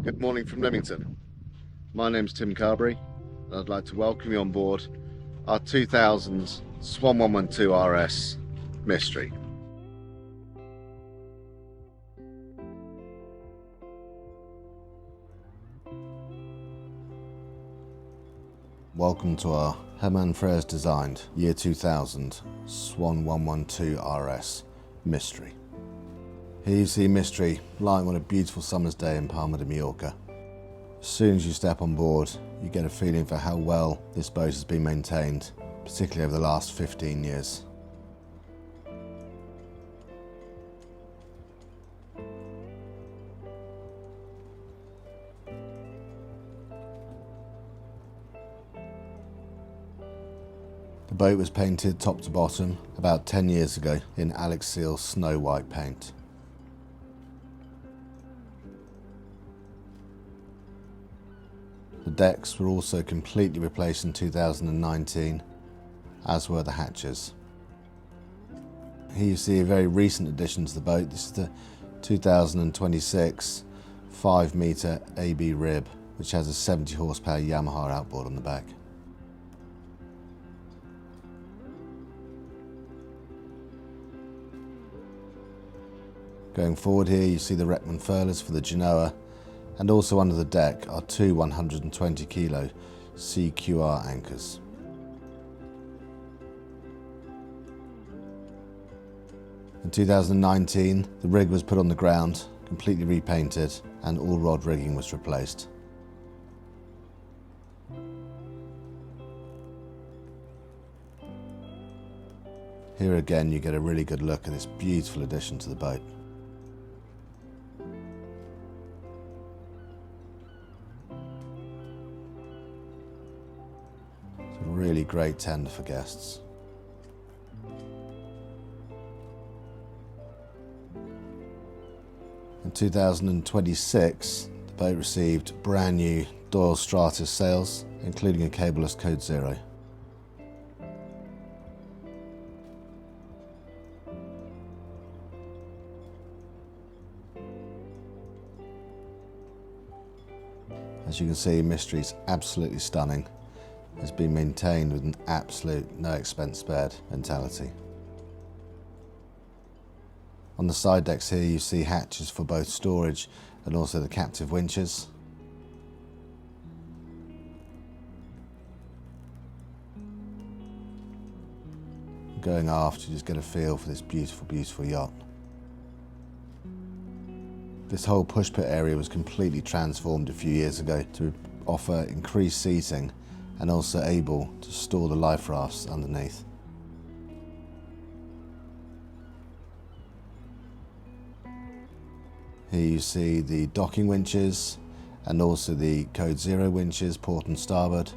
Good morning from Leamington. My name's Tim Carbury, and I'd like to welcome you on board our 2000 Swan 112 RS Mystery. Welcome to our Herman Frères designed year 2000 Swan 112 RS Mystery. Here you see Mystery lying on a beautiful summer's day in Palma de Mallorca. As soon as you step on board, you get a feeling for how well this boat has been maintained, particularly over the last 15 years. The boat was painted top to bottom about 10 years ago in Alex Seal snow white paint. The decks were also completely replaced in 2019, as were the hatches. Here you see a very recent addition to the boat. This is the 2026 5-metre AB rib, which has a 70 horsepower Yamaha outboard on the back. Going forward here you see the Reckman furlers for the Genoa, and also under the deck are two 120 kilo CQR anchors. In 2019 the rig was put on the ground, completely repainted, and all rod rigging was replaced. Here again you get a really good look at this beautiful addition to the boat. Really great tender for guests. In 2026, the boat received brand new Doyle Stratus sails, including a cableless Code Zero. As you can see, Mystery's absolutely stunning. Has been maintained with an absolute no expense spared mentality. On the side decks here you see hatches for both storage and also the captive winches. Going aft you just get a feel for this beautiful, beautiful yacht. This whole push pit area was completely transformed a few years ago to offer increased seating and also able to store the life rafts underneath. Here you see the docking winches and also the Code Zero winches, port and starboard,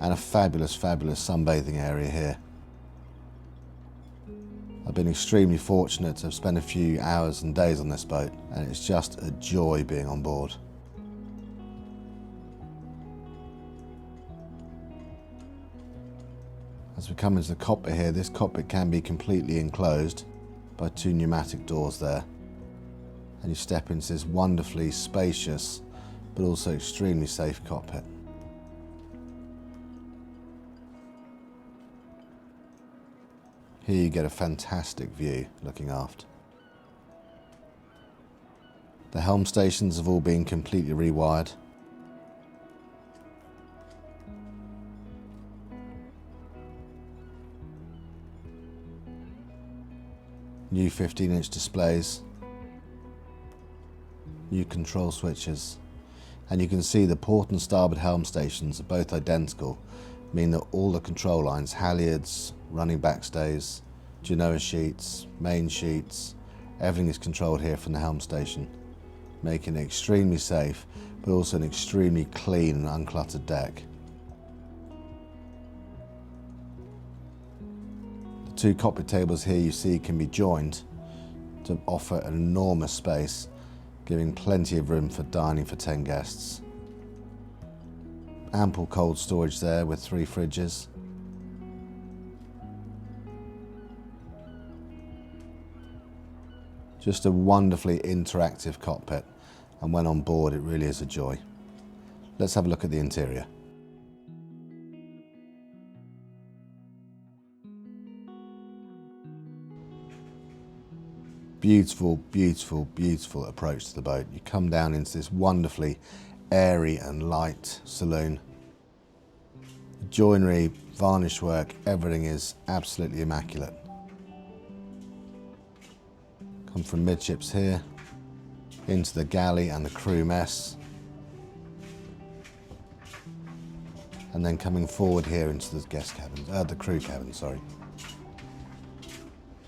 and a fabulous, fabulous sunbathing area here. I've been extremely fortunate to have spent a few hours and days on this boat, and it's just a joy being on board. As we come into the cockpit here, this cockpit can be completely enclosed by two pneumatic doors there. And you step into this wonderfully spacious but also extremely safe cockpit. Here you get a fantastic view looking aft. The helm stations have all been completely rewired. New 15-inch displays, new control switches, and you can see the port and starboard helm stations are both identical, meaning that all the control lines, halyards, running backstays, Genoa sheets, main sheets, everything is controlled here from the helm station, making it extremely safe but also an extremely clean and uncluttered deck. Two cockpit tables here you see can be joined to offer an enormous space, giving plenty of room for dining for 10 guests. Ample cold storage there with 3 fridges. Just a wonderfully interactive cockpit, and when on board it really is a joy. Let's have a look at the interior. Beautiful, beautiful, beautiful approach to the boat. You come down into this wonderfully airy and light saloon. The joinery, varnish work, everything is absolutely immaculate. Come from midships here, into the galley and the crew mess. And then coming forward here into the guest cabin, the crew cabin, sorry.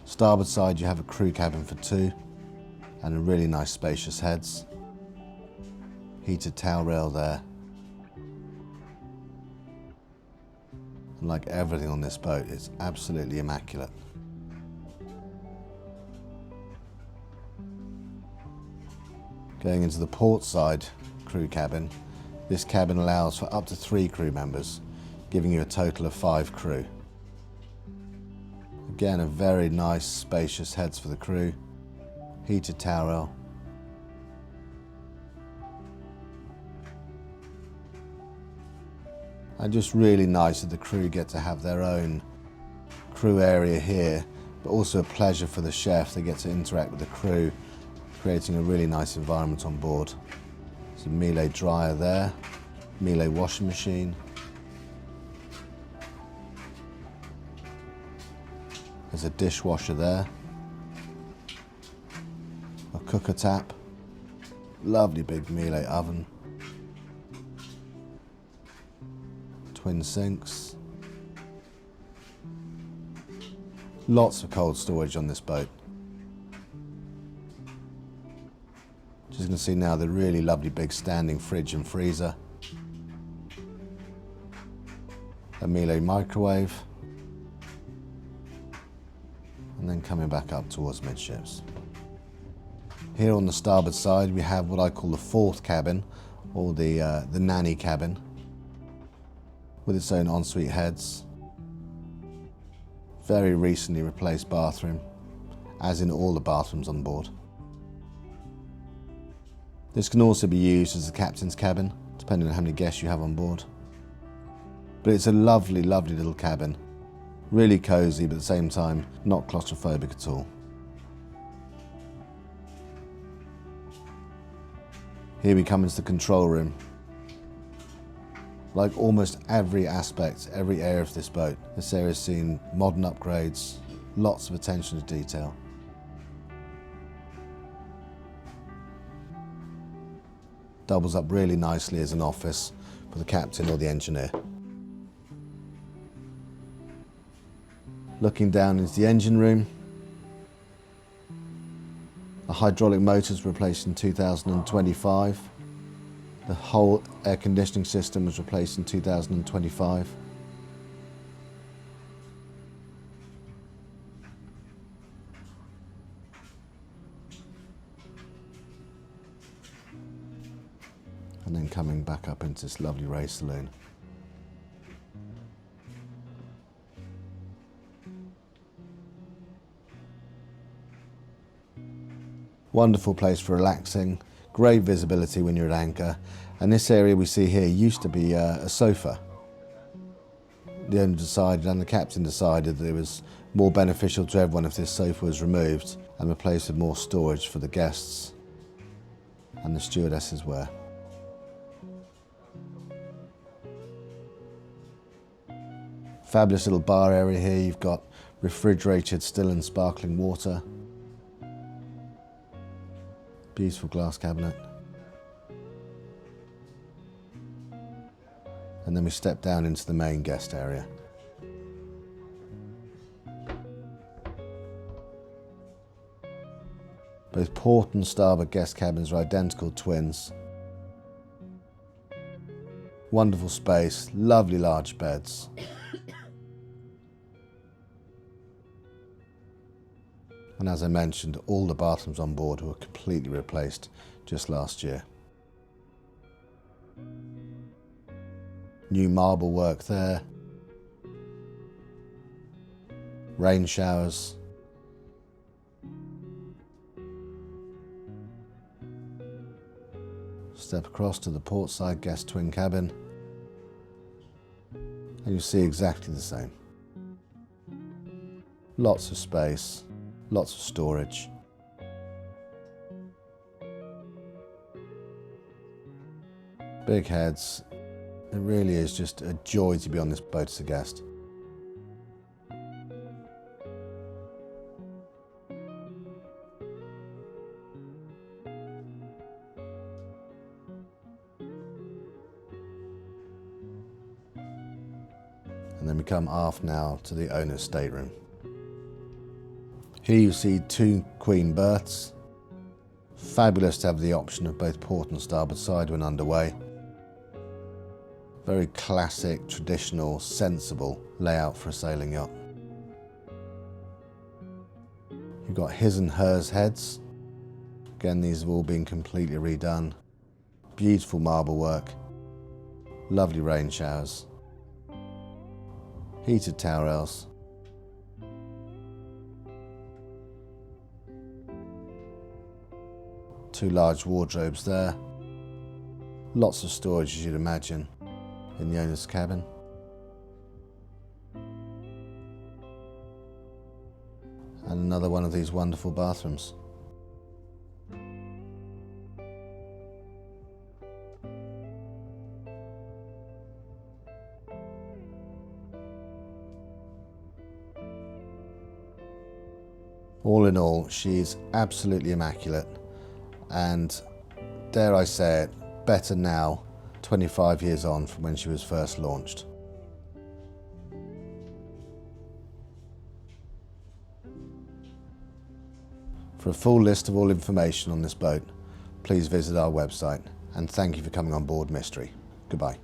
Starboard side you have a crew cabin for two and a really nice spacious heads. Heated towel rail there. And like everything on this boat, it's absolutely immaculate. Going into the port side crew cabin, this cabin allows for up to 3 crew members, giving you a total of 5 crew. Again, a very nice spacious heads for the crew, heated towel rail. And just really nice that the crew get to have their own crew area here, but also a pleasure for the chef. They get to interact with the crew, creating a really nice environment on board. There's a Miele dryer there, Miele washing machine. There's a dishwasher there, a cooker tap, lovely big Miele oven, twin sinks. Lots of cold storage on this boat. As you can see now, the really lovely big standing fridge and freezer. A Miele microwave. And then coming back up towards midships. Here on the starboard side we have what I call the 4th cabin, or the nanny cabin, with its own ensuite heads. Very recently replaced bathroom, as in all the bathrooms on board. This can also be used as the captain's cabin, depending on how many guests you have on board. But it's a lovely, lovely little cabin. Really cosy, but at the same time, not claustrophobic at all. Here we come into the control room. Like almost every aspect, every area of this boat, this area has seen modern upgrades, lots of attention to detail. Doubles up really nicely as an office for the captain or the engineer. Looking down into the engine room, the hydraulic motors were replaced in 2025. The whole air conditioning system was replaced in 2025. And then coming back up into this lovely race saloon. Wonderful place for relaxing, great visibility when you're at anchor, and this area we see here used to be a sofa. The owner decided, and the captain decided, that it was more beneficial to everyone if this sofa was removed and replaced with more storage for the guests and the stewardesses wear. Fabulous little bar area here. You've got refrigerated still and sparkling water. Beautiful glass cabinet. And then we step down into the main guest area. Both port and starboard guest cabins are identical twins. Wonderful space, lovely large beds. And as I mentioned, all the bathrooms on board were completely replaced just last year. New marble work there. Rain showers. Step across to the portside guest twin cabin and you see exactly the same. Lots of space, lots of storage. Big heads. It really is just a joy to be on this boat as a guest. And then we come aft now to the owner's stateroom. Here you see 2 queen berths. Fabulous to have the option of both port and starboard side when underway. Very classic, traditional, sensible layout for a sailing yacht. You've got his and hers heads. Again, these have all been completely redone. Beautiful marble work. Lovely rain showers. Heated tower rails. Two large wardrobes there. Lots of storage, as you'd imagine, in the owner's cabin. And another one of these wonderful bathrooms. All in all, she's absolutely immaculate, and dare I say it, better now, 25 years on from when she was first launched. For a full list of all information on this boat, please visit our website, and thank you for coming on board Mystery. Goodbye.